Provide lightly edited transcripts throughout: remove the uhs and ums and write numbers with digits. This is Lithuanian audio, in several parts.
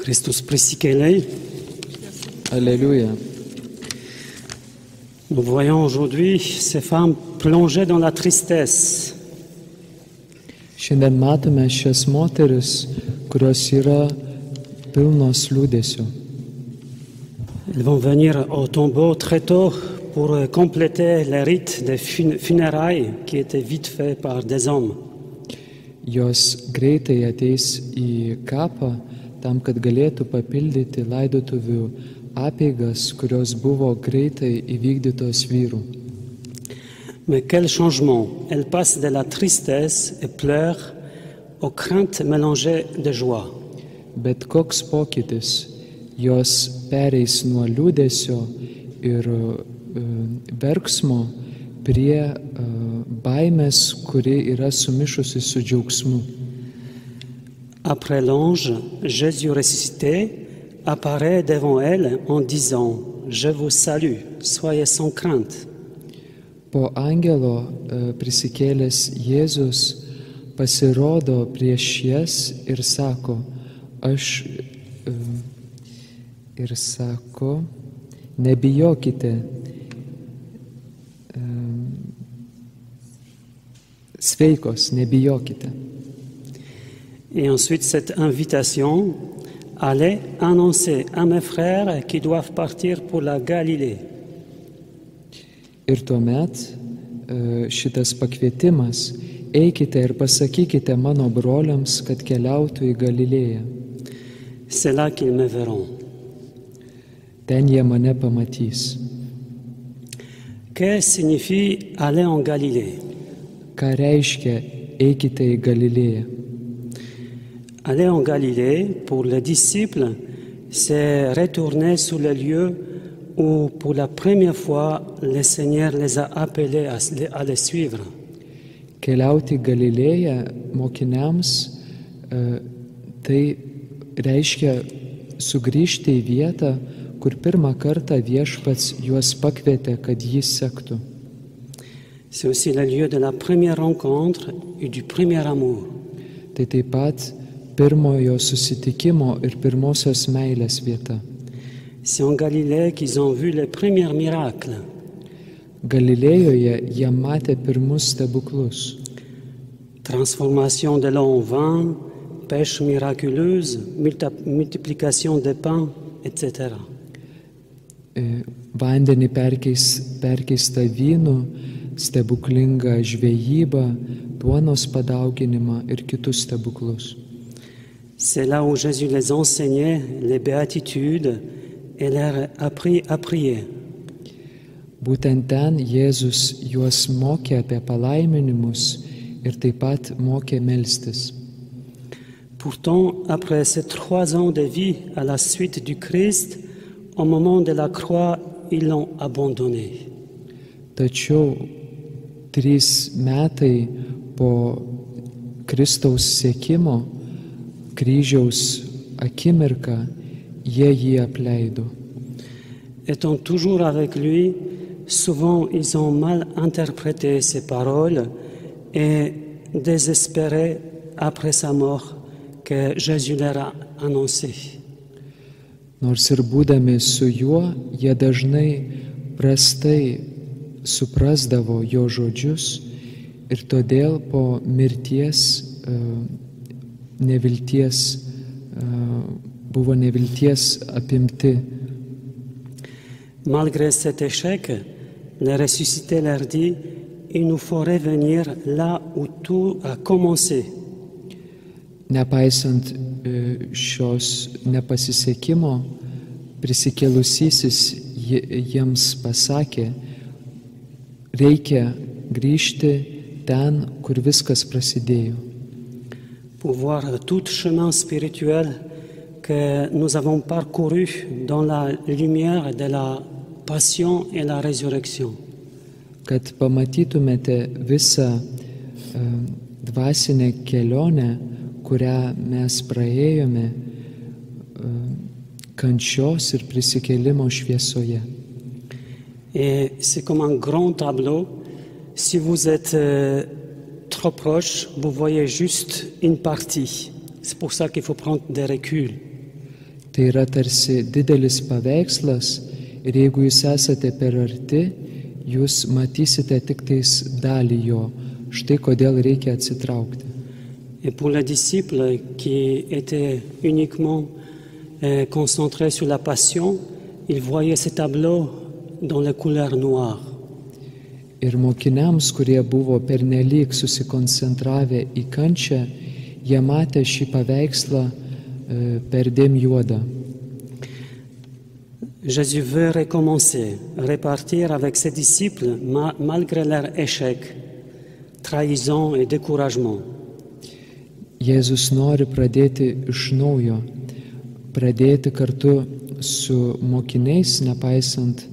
Christus prisikėlė. Alléluia. Nous voyons aujourd'hui ces femmes plongées dans la tristesse. Šiandien matome šias moteris, kurios yra pilnos liūdesio. Elles vont venir au tombeau très tôt pour compléter les rites des funérailles qui étaient vite faits par des hommes. Jos greitai ateis į kapą tam, kad galėtų papildyti laidotuvių apeigas, kurios buvo greitai įvykdytos vyrų. Mais quel changement! Elles passent de la tristesse et pleurent aux craintes mélangées de joie. Bet koks pokytis, jos pereis nuo liūdesio ir verksmo prie baimės, kuri yra sumišusi su džiaugsmu. Après l'ange, Jésus ressuscité apparaît devant elles en disant « Je vous salue, soyez sans crainte ». Po angelo prisikėlęs Jėzus pasirodo prieš jas ir sako, nebijokite, sveikos, nebijokite. Et ensuite cette invitation, allez annoncer à mes frères qui doivent partir pour la Galilée. Ir tuomet šitas pakvietimas, eikite ir pasakykite mano broliams, kad keliautų į Galilėją. C'est là qu'ils me verront. Ten jie mane pamatys. Que signifie aller en Galilée? Ką reiškia eikite į Galilėją? Aller en Galilée, pour les disciples, c'est retourner sur le lieu où, pour la première fois, le Seigneur les a appelés à les suivre. Keliauti į Galilėją mokiniams tai reiškia sugrįžti į vietą, kur pirmą kartą Viešpats juos pakvietė, kad jį sektų. C'est aussi le lieu de la première rencontre et du premier amour. Tai taip pat pirmojo susitikimo ir pirmosios meilės vieta. C'est en Galilée qu'ils ont vu les premiers miracles. Galilėjoje jie matė pirmus stebuklus. Transformation de l'eau en vin, pêche miraculeuse, multiplication des pains, etc. Vandenį perkeista vynu, stebuklingą žvejybą, duonos padauginimą ir kitus stebuklus. C'est là où Jésus les enseignait les béatitudes et leur apprit à prier. Būtent ten Jėzus juos mokė apie palaiminimus ir taip pat mokė melstis. Pourtant, après ces 3 ans de vie à la suite du Christ, au moment de la croix, ils l'ont abandonné. Tačiau 3 metai po Kristaus sekimo, kryžiaus akimirką, jie jį apleido. Étant toujours avec lui, souvent ils ont mal interprété ses paroles et désespérés après sa mort que Jésus leur a annoncé. Nors ir būdami su juo, jie dažnai prastai suprasdavo jo žodžius ir todėl po mirties buvo nevilties apimti. Malgré cet échec, le ressuscité leur dit « Il nous faut revenir là où tout a commencé ». Nepaisant šios nepasisekimo, prisikėlusysis jiems pasakė, reikia grįžti ten, kur viskas prasidėjo. Pour voir tout chemin spirituel que nous avons parcouru dans la lumière de la passion et la résurrection. Kad pamatytumėte visą dvasinę kelionę, kurią mes praėjome kančios ir prisikėlimo šviesoje. Et c'est comme un grand tableau. Si vous êtes trop proche, vous voyez juste une partie. C'est pour ça qu'il faut prendre des reculs. Tai yra tarsi didelis paveikslas ir jeigu jūs esate per arti, jūs matysite tik tais dalį jo. Štai kodėl reikia atsitraukti. Et pour les disciples qui étaient uniquement concentrés sur la passion, ils voyaient ce tableau dans les couleurs noires. Ir mokiniams, kurie buvo pernelyg susikoncentravę į kančią, jie matė šį paveikslą perdėm juodą. Jésus veut recommencer, repartir avec ses disciples malgré leur échec, trahison et découragement. Jėzus nori pradėti iš naujo, pradėti kartu su mokiniais, nepaisant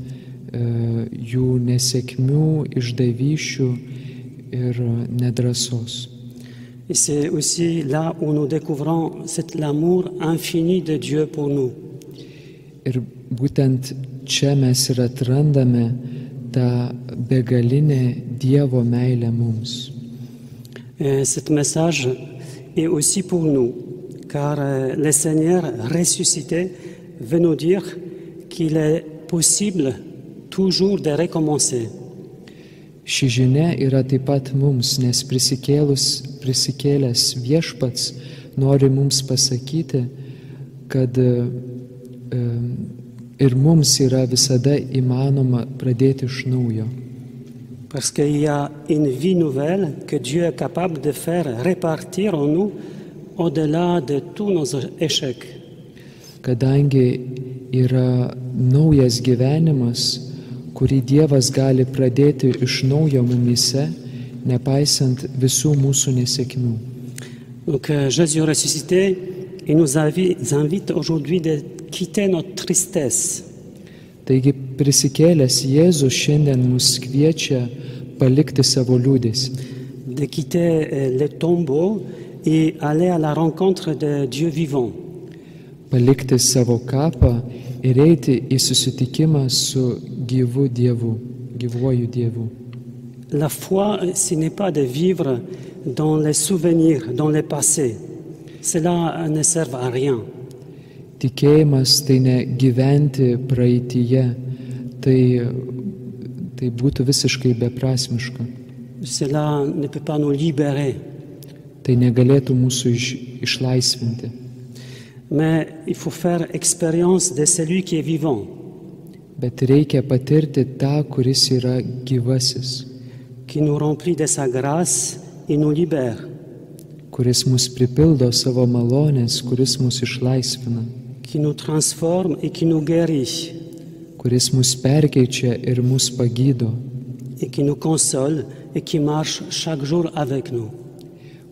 jų nesėkmių, išdavysčių ir nedrąsos. Et c'est aussi là où nous découvrons l'amour infini de Dieu pour nous. Ir būtent čia mes ir atrandame tą begalinę Dievo meilę mums. Et cet message est aussi pour nous, car le Seigneur ressuscité veut nous dire qu'il est possible toujours de recommencer. Ši žinia yra taip pat mums, nes prisikėlęs Viešpats nori mums pasakyti, kad ir mums yra visada įmanoma pradėti iš naujo. Parce qu'il y a une vie nouvelle que Dieu est capable de faire repartir en nous au-delà de tous nos échecs. Kadangi yra naujas gyvenimas, kurį Dievas gali pradėti iš naujo mumyse, nepaisant visų mūsų nesėkmių. Donc Jésus ressuscité, il nous invite aujourd'hui de quitter notre tristesse. Taigi prisikėlęs Jėzus šiandien mus kviečia palikti savo liūdesį. De quitter le tombeau et aller à la rencontre de Dieu vivant. Palikti savo kapą ir eiti į susitikimą su gyvu Dievu, gyvuoju Dievu. La foi, ce n'est pas de vivre dans les souvenirs, dans le passé. Cela ne sert à rien. Tikėjimas tai ne gyventi praeityje, tai būtų visiškai beprasmiška. Cela ne peut pas nous libérer. Tai negalėtų mūsų išlaisvinti. Mais il faut faire expérience de celui qui est vivant. Bet reikia patirti tą, kuris yra gyvasis. Qui nous remplit de sa grâce et nous libère. Kuris mus pripildo savo malonės, kuris mus išlaisvina. Qui nous transforme et qui nous guérit. Kuris mus perkeičia ir mus pagydo. Et qui nous console et qui marche chaque jour avec nous.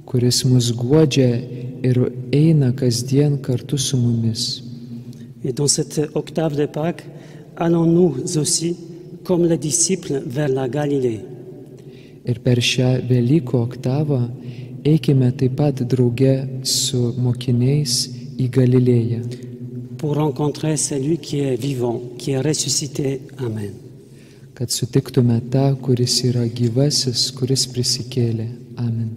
Kuris mus guodžia ir eina kasdien kartu su mumis. Et dans cette octave de Pâques, allons-nous aussi, comme les disciples, vers la Galilée. Ir per šią Velykų oktavą eikime taip pat drauge su mokiniais į Galilėją. Pour rencontrer celui qui est vivant, qui est ressuscité. Amen. Kad sutiktume tą, kuris yra gyvasis, kuris prisikėlė. Amen.